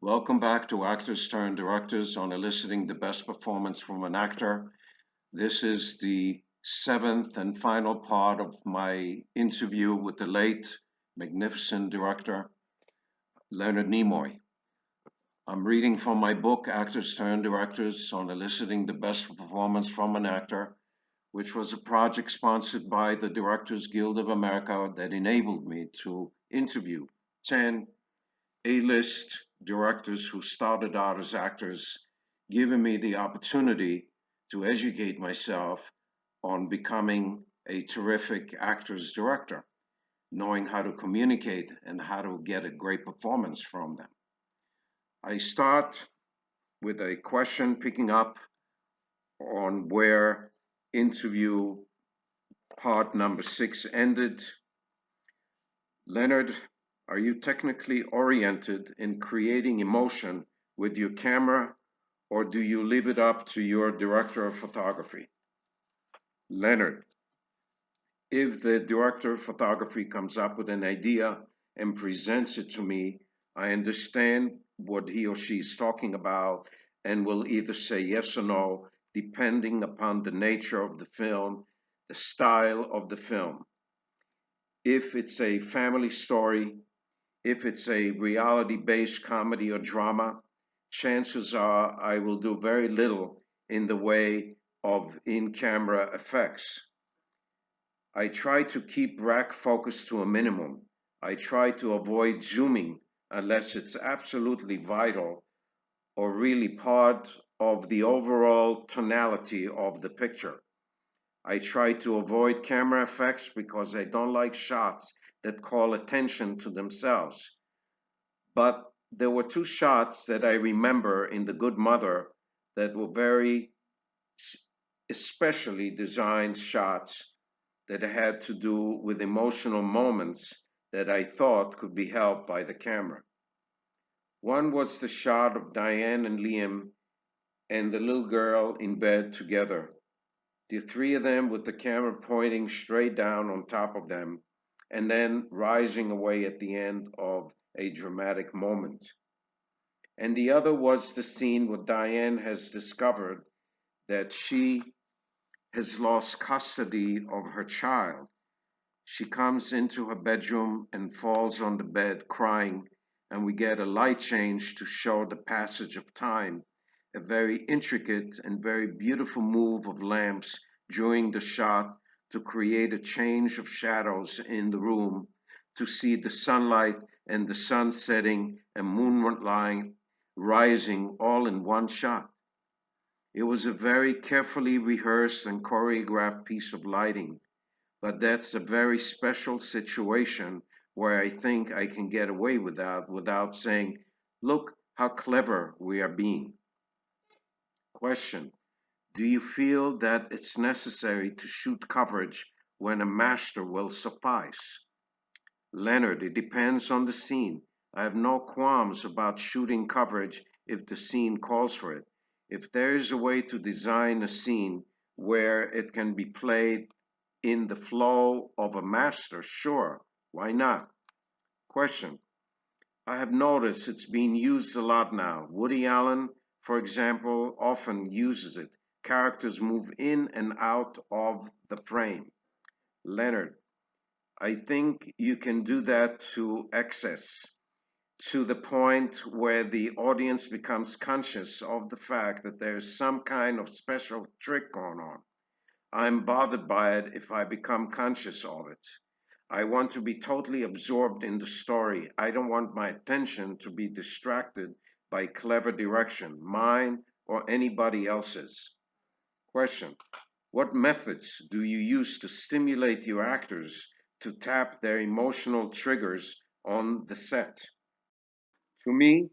Welcome back to Actors Turn Directors on eliciting the best performance from an actor. This is the seventh and final part of my interview with the late, magnificent director, Leonard Nimoy. I'm reading from my book, Actors Turn Directors on eliciting the best performance from an actor, which was a project sponsored by the Directors Guild of America that enabled me to interview 10 A-list directors who started out as actors, giving me the opportunity to educate myself on becoming a terrific actor's director, knowing how to communicate and how to get a great performance from them. I start with a question picking up on where interview part number 6 ended. Leonard, are you technically oriented in creating emotion with your camera, or do you leave it up to your director of photography? Leonard, if the director of photography comes up with an idea and presents it to me, I understand what he or she is talking about and will either say yes or no, depending upon the nature of the film, the style of the film. If it's a family story, if it's a reality-based comedy or drama, chances are I will do very little in the way of in-camera effects. I try to keep rack focus to a minimum. I try to avoid zooming unless it's absolutely vital or really part of the overall tonality of the picture. I try to avoid camera effects because I don't like shots that call attention to themselves. But there were two shots that I remember in The Good Mother that were very especially designed shots that had to do with emotional moments that I thought could be helped by the camera. One was the shot of Diane and Liam and the little girl in bed together, the three of them with the camera pointing straight down on top of them and then rising away at the end of a dramatic moment. And the other was the scene where Diane has discovered that she has lost custody of her child. She comes into her bedroom and falls on the bed crying, and we get a light change to show the passage of time, a very intricate and very beautiful move of lamps during the shot to create a change of shadows in the room, to see the sunlight and the sun setting and moonlight rising all in one shot. It was a very carefully rehearsed and choreographed piece of lighting, but that's a very special situation where I think I can get away with that without saying, look how clever we are being. Question: do you feel that it's necessary to shoot coverage when a master will suffice? Leonard, it depends on the scene. I have no qualms about shooting coverage if the scene calls for it. If there is a way to design a scene where it can be played in the flow of a master, sure, why not? Question: I have noticed it's being used a lot now. Woody Allen, for example, often uses it. Characters move in and out of the frame. Leonard, I think you can do that to excess, to the point where the audience becomes conscious of the fact that there's some kind of special trick going on. I'm bothered by it if I become conscious of it. I want to be totally absorbed in the story. I don't want my attention to be distracted by clever direction, mine or anybody else's. Question: what methods do you use to stimulate your actors to tap their emotional triggers on the set? To me,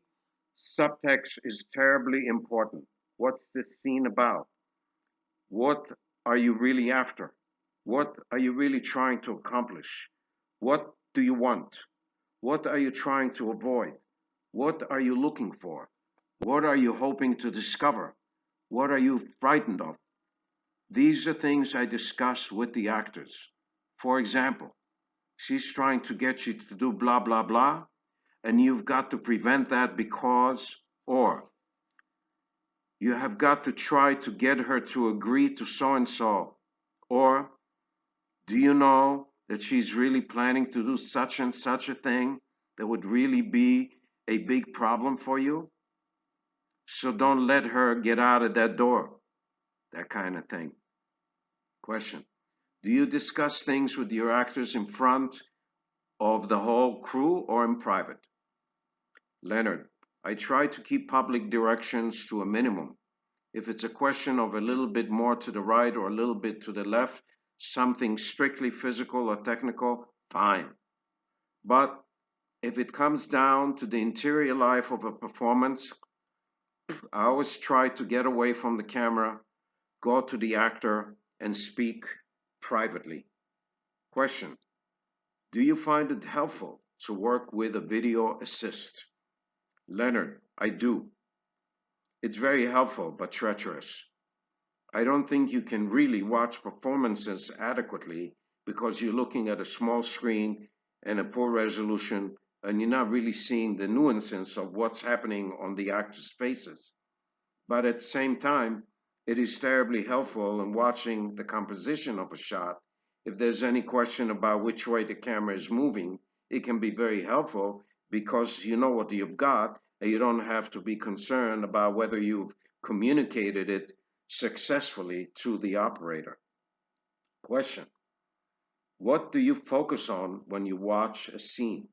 subtext is terribly important. What's this scene about? What are you really after? What are you really trying to accomplish? What do you want? What are you trying to avoid? What are you looking for? What are you hoping to discover? What are you frightened of? These are things I discuss with the actors. For example, she's trying to get you to do blah, blah, blah, and you've got to prevent that because, or you have got to try to get her to agree to so and so, or do you know that she's really planning to do such and such a thing that would really be a big problem for you? So don't let her get out of that door. That kind of thing. Question. Do you discuss things with your actors in front of the whole crew or in private? Leonard. I try to keep public directions to a minimum. If it's a question of a little bit more to the right or a little bit to the left, something strictly physical or technical, fine. But if it comes down to the interior life of a performance, I always try to get away from the camera, go to the actor, and speak privately. Question. Do you find it helpful to work with a video assist? Leonard, I do. It's very helpful but treacherous. I don't think you can really watch performances adequately because you're looking at a small screen and a poor resolution and you're not really seeing the nuances of what's happening on the actors' faces. But at the same time, it is terribly helpful in watching the composition of a shot. If there's any question about which way the camera is moving, it can be very helpful because you know what you've got and you don't have to be concerned about whether you've communicated it successfully to the operator. Question. What do you focus on when you watch a scene?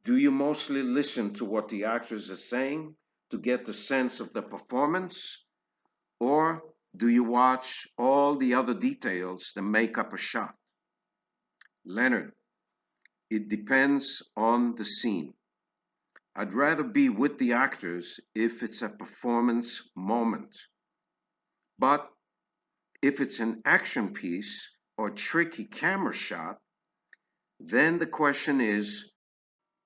Do you mostly listen to what the actors are saying to get the sense of the performance? Or do you watch all the other details that make up a shot? Leonard, it depends on the scene. I'd rather be with the actors if it's a performance moment. But if it's an action piece or tricky camera shot, then the question is,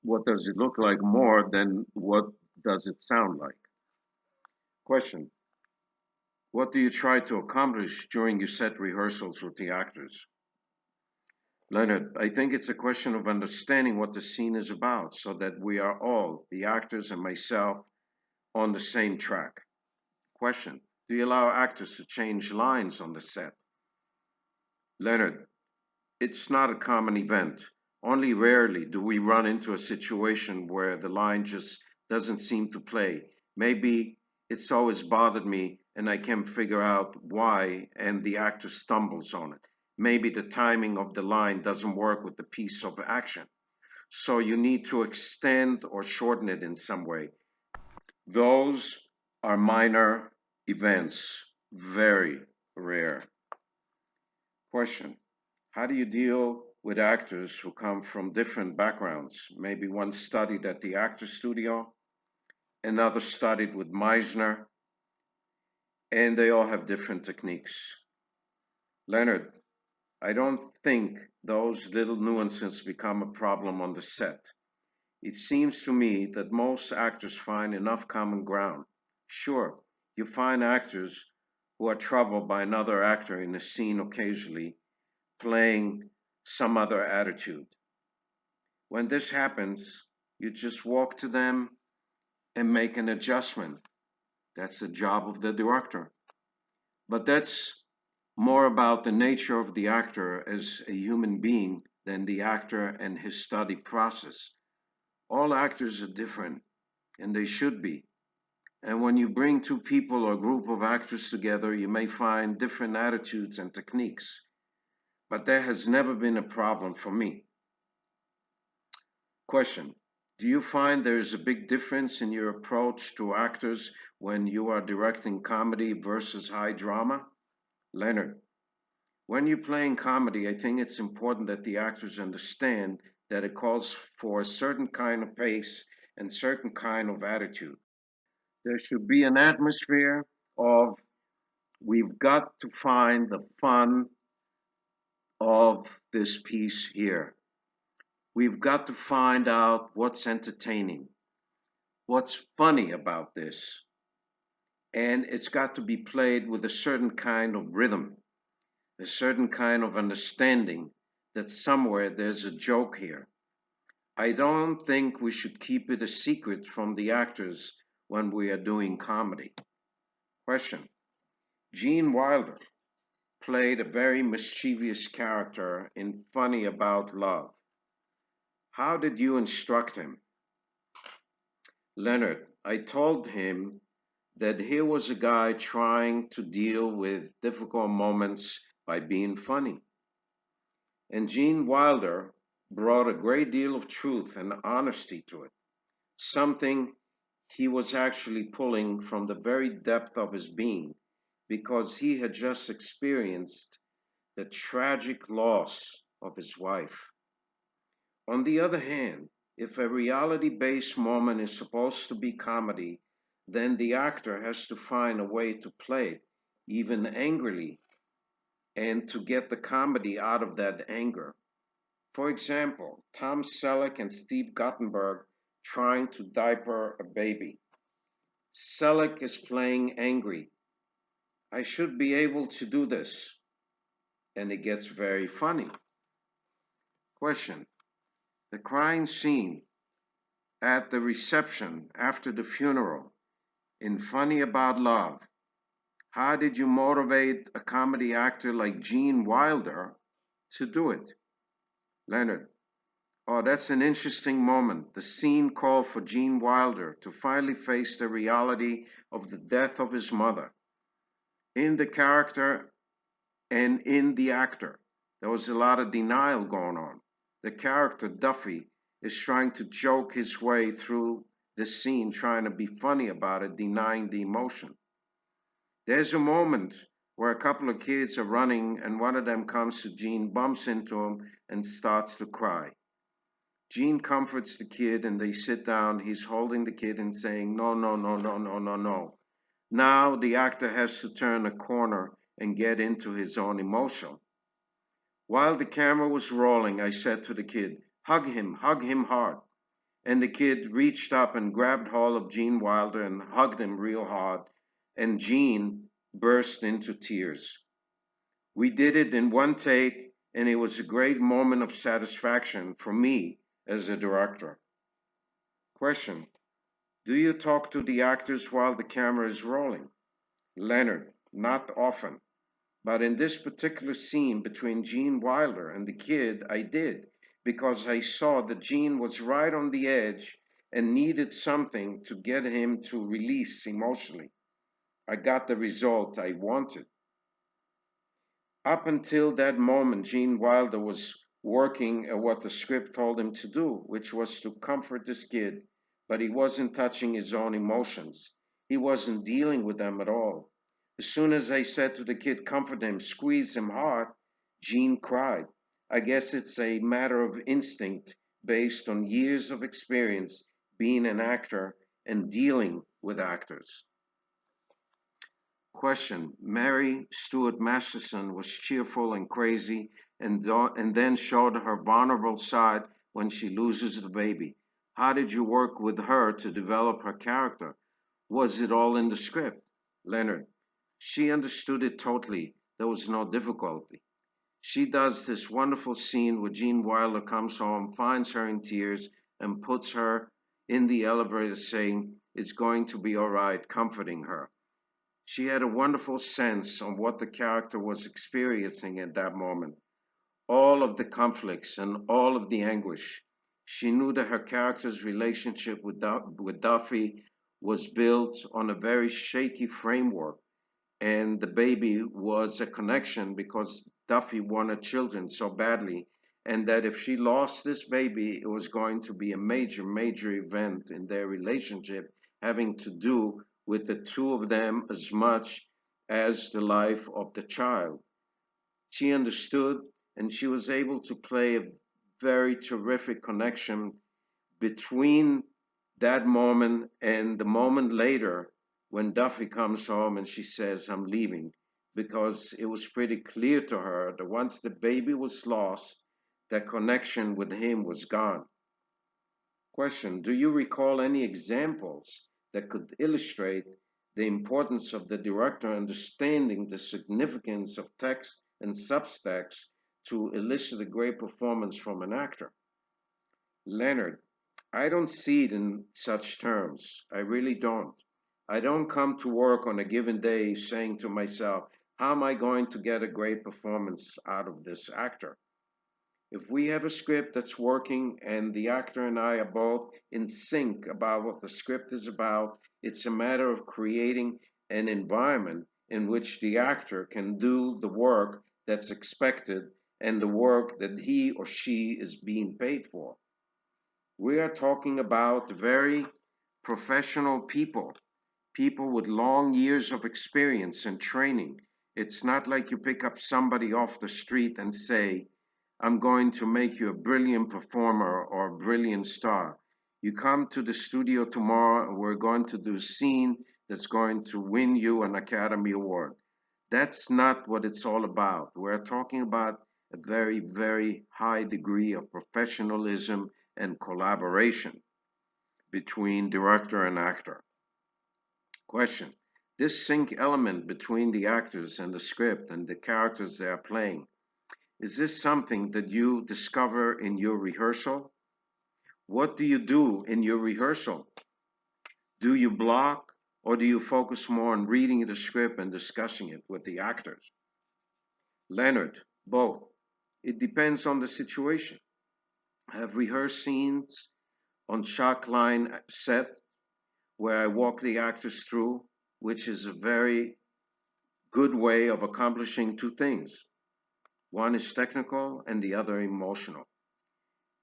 what does it look like more than what does it sound like? Question. What do you try to accomplish during your set rehearsals with the actors? Leonard, I think it's a question of understanding what the scene is about so that we are all, the actors and myself, on the same track. Question. Do you allow actors to change lines on the set? Leonard, it's not a common event. Only rarely do we run into a situation where the line just doesn't seem to play. Maybe it's always bothered me and I can't figure out why and the actor stumbles on it. Maybe the timing of the line doesn't work with the piece of action. So you need to extend or shorten it in some way. Those are minor events, very rare. Question. How do you deal with actors who come from different backgrounds? Maybe one studied at the actor studio, another studied with Meisner, and they all have different techniques. Leonard, I don't think those little nuances become a problem on the set. It seems to me that most actors find enough common ground. Sure, you find actors who are troubled by another actor in a scene occasionally, playing some other attitude. When this happens, you just walk to them and make an adjustment. That's the job of the director. But that's more about the nature of the actor as a human being than the actor and his study process. All actors are different, and they should be. And when you bring two people or a group of actors together, you may find different attitudes and techniques. But that has never been a problem for me. Question. Do you find there is a big difference in your approach to actors when you are directing comedy versus high drama? Leonard. When you're playing comedy, I think it's important that the actors understand that it calls for a certain kind of pace and certain kind of attitude. There should be an atmosphere of we've got to find the fun of this piece here. We've got to find out what's entertaining, what's funny about this. And it's got to be played with a certain kind of rhythm, a certain kind of understanding that somewhere there's a joke here. I don't think we should keep it a secret from the actors when we are doing comedy. Question. Gene Wilder played a very mischievous character in Funny About Love. How did you instruct him? Leonard, I told him that here was a guy trying to deal with difficult moments by being funny. And Gene Wilder brought a great deal of truth and honesty to it, something he was actually pulling from the very depth of his being because he had just experienced the tragic loss of his wife. On the other hand, if a reality based moment is supposed to be comedy, then the actor has to find a way to play it, even angrily, and to get the comedy out of that anger. For example, Tom Selleck and Steve Guttenberg trying to diaper a baby. Selleck is playing angry. I should be able to do this. And it gets very funny. Question. The crying scene at the reception after the funeral in Funny About Love. How did you motivate a comedy actor like Gene Wilder to do it? Leonard. Oh, that's an interesting moment. The scene called for Gene Wilder to finally face the reality of the death of his mother. In the character and in the actor, there was a lot of denial going on. The character, Duffy, is trying to joke his way through the scene, trying to be funny about it, denying the emotion. There's a moment where a couple of kids are running, and one of them comes to Gene, bumps into him, and starts to cry. Gene comforts the kid, and they sit down. He's holding the kid and saying, no, no, no, no, no, no, no. Now the actor has to turn a corner and get into his own emotion. While the camera was rolling, I said to the kid, hug him hard. And the kid reached up and grabbed hold of Gene Wilder and hugged him real hard, and Gene burst into tears. We did it in one take, and it was a great moment of satisfaction for me as a director. Question. Do you talk to the actors while the camera is rolling? Leonard. Not often. But in this particular scene between Gene Wilder and the kid, I did, because I saw that Gene was right on the edge and needed something to get him to release emotionally. I got the result I wanted. Up until that moment, Gene Wilder was working at what the script told him to do, which was to comfort this kid, but he wasn't touching his own emotions. He wasn't dealing with them at all. As soon as I said to the kid, comfort him, squeeze him hard, Gene cried. I guess it's a matter of instinct based on years of experience being an actor and dealing with actors. Question. Mary Stuart Masterson was cheerful and crazy and then showed her vulnerable side when she loses the baby. How did you work with her to develop her character? Was it all in the script? Leonard. She understood it totally. There was no difficulty. She does this wonderful scene where Gene Wilder comes home, finds her in tears, and puts her in the elevator saying, it's going to be all right, comforting her. She had a wonderful sense of what the character was experiencing at that moment, all of the conflicts and all of the anguish. She knew that her character's relationship with Duffy was built on a very shaky framework, and the baby was a connection because Duffy wanted children so badly, and that if she lost this baby, it was going to be a major, major event in their relationship having to do with the two of them as much as the life of the child. She understood, and she was able to play a very terrific connection between that moment and the moment later when Duffy comes home and she says, I'm leaving, because it was pretty clear to her that once the baby was lost, that connection with him was gone. Question. Do you recall any examples that could illustrate the importance of the director understanding the significance of text and subtext to elicit a great performance from an actor? Leonard, I don't see it in such terms. I really don't. I don't come to work on a given day saying to myself, how am I going to get a great performance out of this actor? If we have a script that's working and the actor and I are both in sync about what the script is about, it's a matter of creating an environment in which the actor can do the work that's expected and the work that he or she is being paid for. We are talking about very professional people, people with long years of experience and training. It's not like you pick up somebody off the street and say, I'm going to make you a brilliant performer or a brilliant star. You come to the studio tomorrow and we're going to do a scene that's going to win you an Academy Award. That's not what it's all about. We're talking about a very, very high degree of professionalism and collaboration between director and actor. Question. This sync element between the actors and the script and the characters they are playing, is this something that you discover in your rehearsal? What do you do in your rehearsal? Do you block or do you focus more on reading the script and discussing it with the actors? Leonard, both. It depends on the situation. I have rehearsed scenes on shot line set where I walk the actors through, which is a very good way of accomplishing two things. One is technical and the other emotional.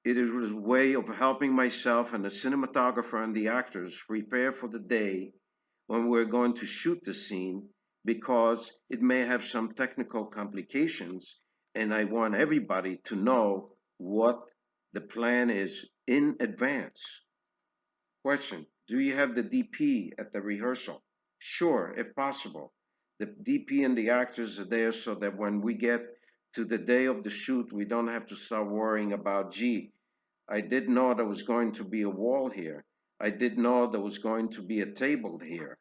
It is a way of helping myself and the cinematographer and the actors prepare for the day when we're going to shoot the scene because it may have some technical complications and I want everybody to know what the plan is in advance. Question. Do you have the DP at the rehearsal? Sure, if possible. The DP and the actors are there so that when we get to the day of the shoot, we don't have to start worrying about, gee, I didn't know there was going to be a wall here. I didn't know there was going to be a table here.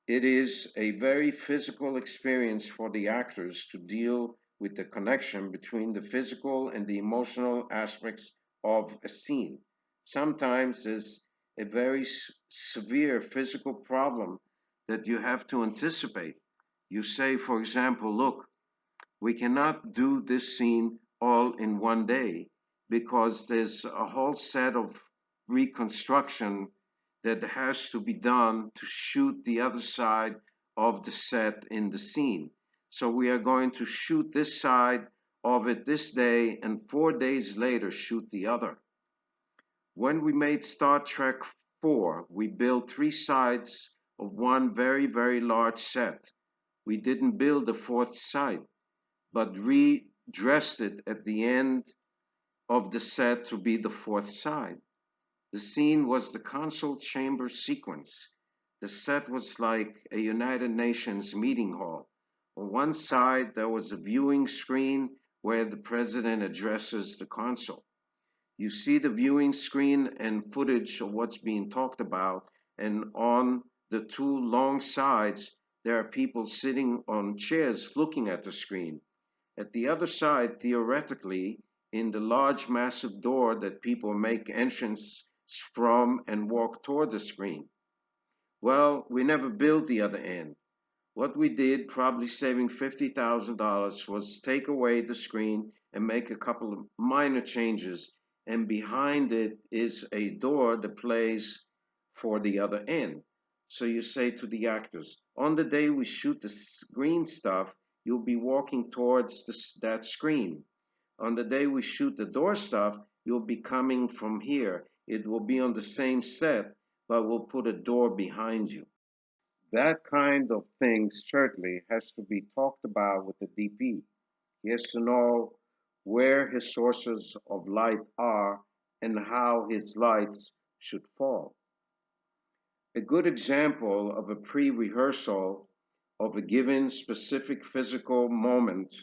It is a very physical experience for the actors to deal with the connection between the physical and the emotional aspects of a scene. Sometimes there's a very severe physical problem that you have to anticipate. You say, for example, look, we cannot do this scene all in one day because there's a whole set of reconstruction that has to be done to shoot the other side of the set in the scene. So we are going to shoot this side of it this day and 4 days later shoot the other. When we made Star Trek 4, we built three sides of one very, very large set. We didn't build a fourth side but redressed it at the end of the set to be the fourth side. The scene was the console chamber sequence. The set was like a United Nations meeting hall. On one side, there was a viewing screen where the president addresses the console. You see the viewing screen and footage of what's being talked about, and on the two long sides, there are people sitting on chairs looking at the screen. At the other side, theoretically, in the large massive door that people make entrance from and walk toward the screen. Well, we never built the other end. What we did, probably saving $50,000, was take away the screen and make a couple of minor changes, and behind it is a door that plays for the other end. So you say to the actors, on the day we shoot the screen stuff, you'll be walking towards that screen. On the day we shoot the door stuff, you'll be coming from here. It will be on the same set, but we'll put a door behind you. That kind of thing certainly has to be talked about with the DP. He has to know where his sources of light are and how his lights should fall. A good example of a pre rehearsal of a given specific physical moment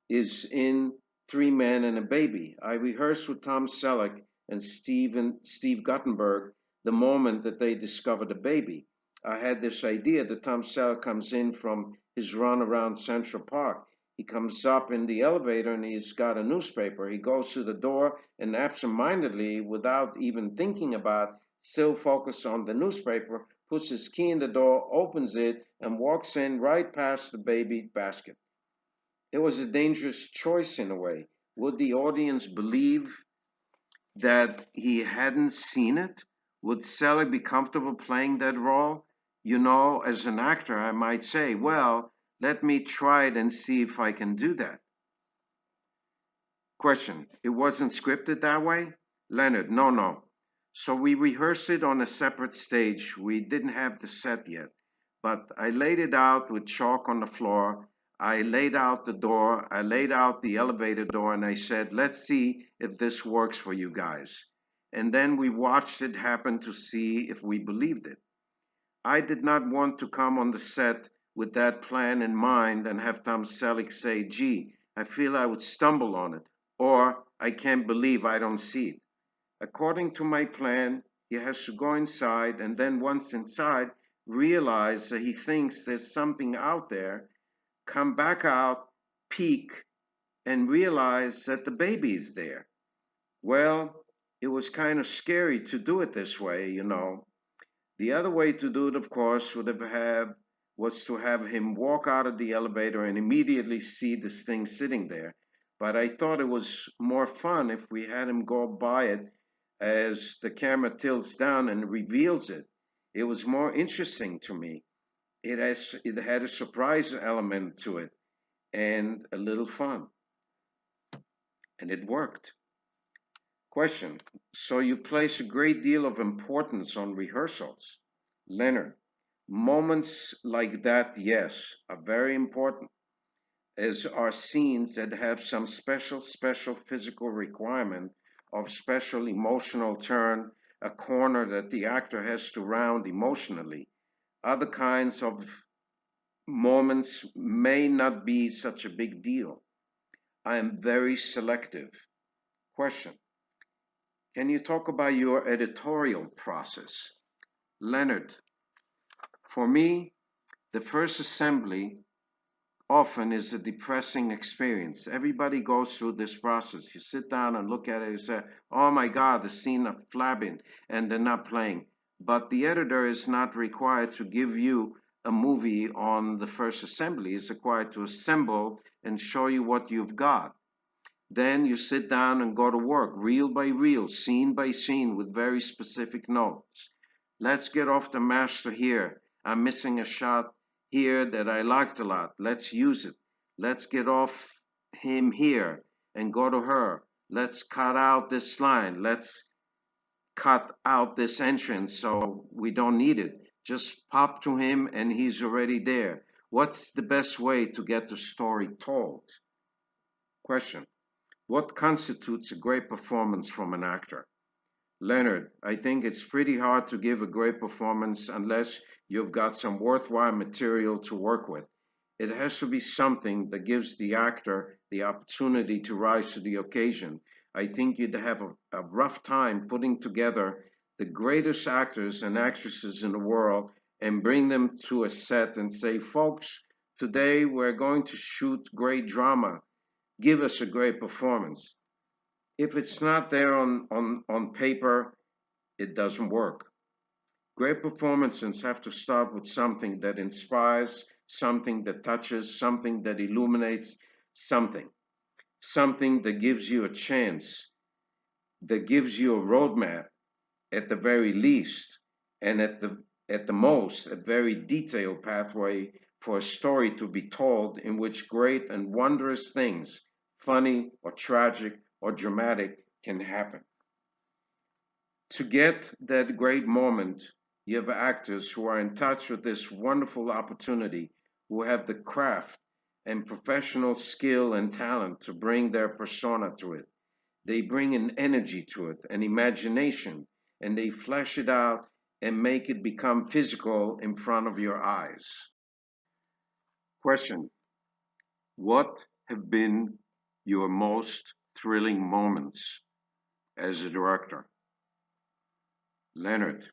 is in Three Men and a Baby. I rehearsed with Tom Selleck and Steve Guttenberg the moment that they discovered the baby. I had this idea that Tom Selleck comes in from his run around Central Park. He comes up in the elevator and he's got a newspaper. He goes to the door and absentmindedly, without even thinking about, still focused on the newspaper, puts his key in the door, opens it, and walks in right past the baby basket. It was a dangerous choice in a way. Would the audience believe that he hadn't seen it? Would Sally be comfortable playing that role? You know, as an actor, I might say, well, let me try it and see if I can do that. Question: it wasn't scripted that way? Leonard: no, no. So we rehearsed it on a separate stage. We didn't have the set yet. But I laid it out with chalk on the floor. I laid out the door. I laid out the elevator door and I said, let's see if this works for you guys. And then we watched it happen to see if we believed it. I did not want to come on the set with that plan in mind and have Tom Selleck say, gee, I feel I would stumble on it, or I can't believe I don't see it. According to my plan, he has to go inside and then once inside, realize that he thinks there's something out there, come back out, peek, and realize that the baby is there. Well, it was kind of scary to do it this way, you know. The other way to do it, of course, was to have him walk out of the elevator and immediately see this thing sitting there. But I thought it was more fun if we had him go by it as the camera tilts down and reveals it. It was more interesting to me. It had a surprise element to it and a little fun, and it worked. Question: so you place a great deal of importance on rehearsals? Leonard: moments like that, yes, are very important, as are scenes that have some special physical requirement of special emotional turn, a corner that the actor has to round emotionally. Other kinds of moments may not be such a big deal. I am very selective. Question: can you talk about your editorial process? Leonard: for me, the first assembly often is a depressing experience. Everybody goes through this process. You sit down and look at it and say, oh my God, the scene of flabbing, and they're not playing. But the editor is not required to give you a movie on the first assembly. It's required to assemble and show you what you've got. Then you sit down and go to work, reel by reel, scene by scene, with very specific notes. Let's get off the master here. I'm missing a shot here that I liked a lot. Let's use it. Let's get off him here and go to her. Let's cut out this line. Let's cut out this entrance so we don't need it. Just pop to him and he's already there. What's the best way to get the story told? Question: what constitutes a great performance from an actor? Leonard: I think it's pretty hard to give a great performance unless you've got some worthwhile material to work with. It has to be something that gives the actor the opportunity to rise to the occasion. I think you'd have a rough time putting together the greatest actors and actresses in the world and bring them to a set and say, folks, today we're going to shoot great drama. Give us a great performance. If it's not there on paper, it doesn't work. Great performances have to start with something that inspires, something that touches, something that illuminates, something that gives you a chance, that gives you a roadmap at the very least, and at the most, a very detailed pathway for a story to be told in which great and wondrous things, funny or tragic or dramatic, can happen. To get that great moment, you have actors who are in touch with this wonderful opportunity, who have the craft and professional skill and talent to bring their persona to it. They bring an energy to it, an imagination, and they flesh it out and make it become physical in front of your eyes. Question: what have been your most thrilling moments as a director? Leonard: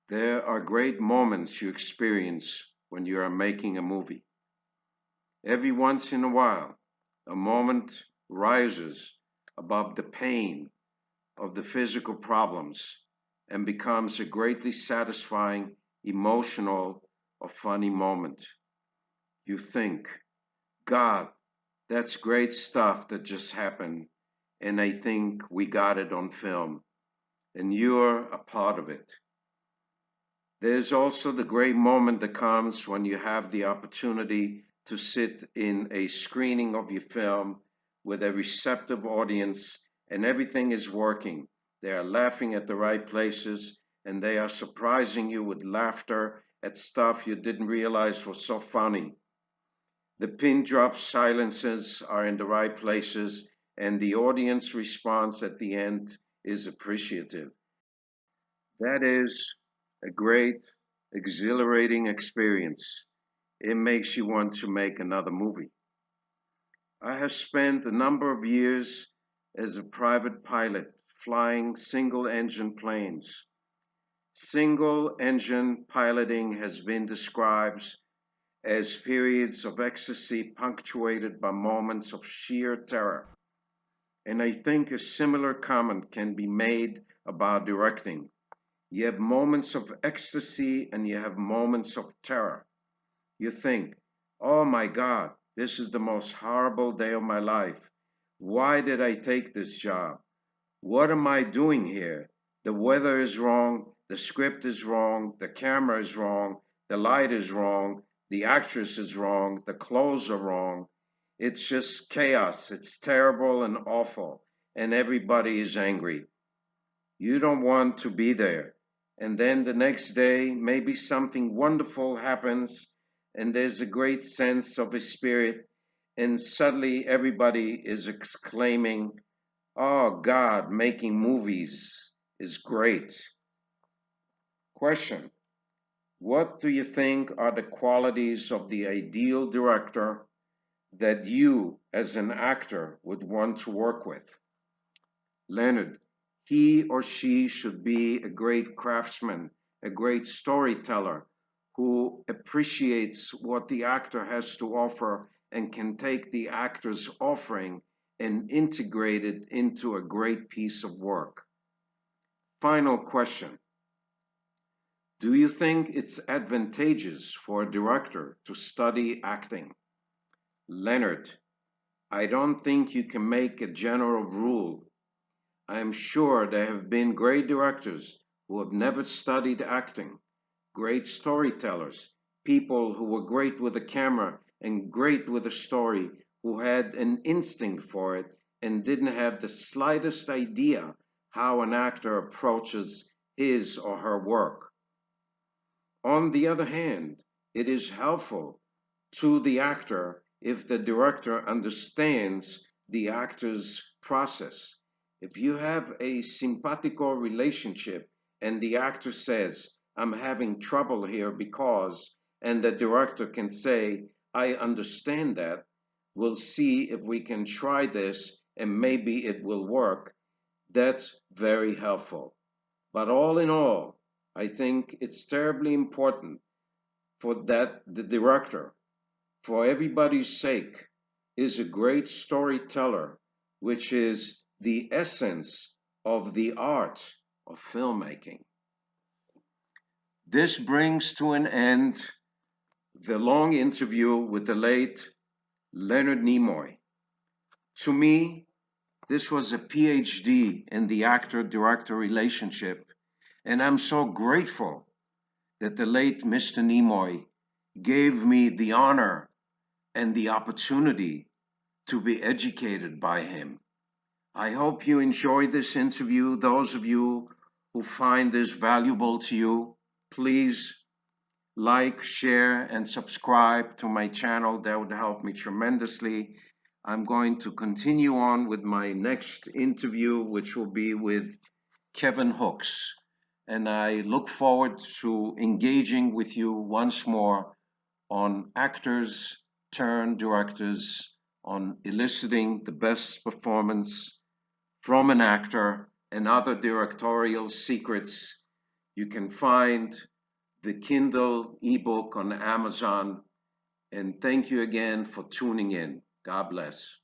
there are great moments you experience when you are making a movie. Every once in a while, a moment rises above the pain of the physical problems and becomes a greatly satisfying, emotional, or funny moment. You think, God, that's great stuff that just happened, and I think we got it on film, and you're a part of it. There's also the great moment that comes when you have the opportunity to sit in a screening of your film with a receptive audience and everything is working. They are laughing at the right places and they are surprising you with laughter at stuff you didn't realize was so funny. The pin drop silences are in the right places and the audience response at the end is appreciative. That is a great, exhilarating experience. It makes you want to make another movie. I have spent a number of years as a private pilot flying single engine planes. Single engine piloting has been described as periods of ecstasy punctuated by moments of sheer terror. And I think a similar comment can be made about directing. You have moments of ecstasy and you have moments of terror. You think, oh my God, this is the most horrible day of my life. Why did I take this job? What am I doing here? The weather is wrong, the script is wrong, the camera is wrong, the light is wrong, the actress is wrong, the clothes are wrong. It's just chaos. It's terrible and awful, and everybody is angry. You don't want to be there. And then the next day, maybe something wonderful happens, and there's a great sense of a spirit, and suddenly everybody is exclaiming, oh, God, making movies is great. Question: what do you think are the qualities of the ideal director that you, as an actor, would want to work with? Leonard: he or she should be a great craftsman, a great storyteller who appreciates what the actor has to offer and can take the actor's offering and integrate it into a great piece of work. Final question: do you think it's advantageous for a director to study acting? Leonard: I don't think you can make a general rule. I am sure there have been great directors who have never studied acting, great storytellers, people who were great with a camera and great with a story, who had an instinct for it and didn't have the slightest idea how an actor approaches his or her work. On the other hand, it is helpful to the actor if the director understands the actor's process. If you have a simpatico relationship and the actor says, I'm having trouble here because, and the director can say, I understand that, we'll see if we can try this and maybe it will work, that's very helpful. But all in all, I think it's terribly important for that the director, for everybody's sake, is a great storyteller, which is the essence of the art of filmmaking. This brings to an end the long interview with the late Leonard Nimoy. To me, this was a PhD in the actor director relationship, and I'm so grateful that the late Mr. Nimoy gave me the honor and the opportunity to be educated by him. I hope you enjoyed this interview. Those of you who find this valuable to you, please like, share, and subscribe to my channel. That would help me tremendously. I'm going to continue on with my next interview, which will be with Kevin Hooks. And I look forward to engaging with you once more on actors turn directors, on eliciting the best performance from an actor and other directorial secrets. You can find the Kindle ebook on Amazon. And thank you again for tuning in. God bless.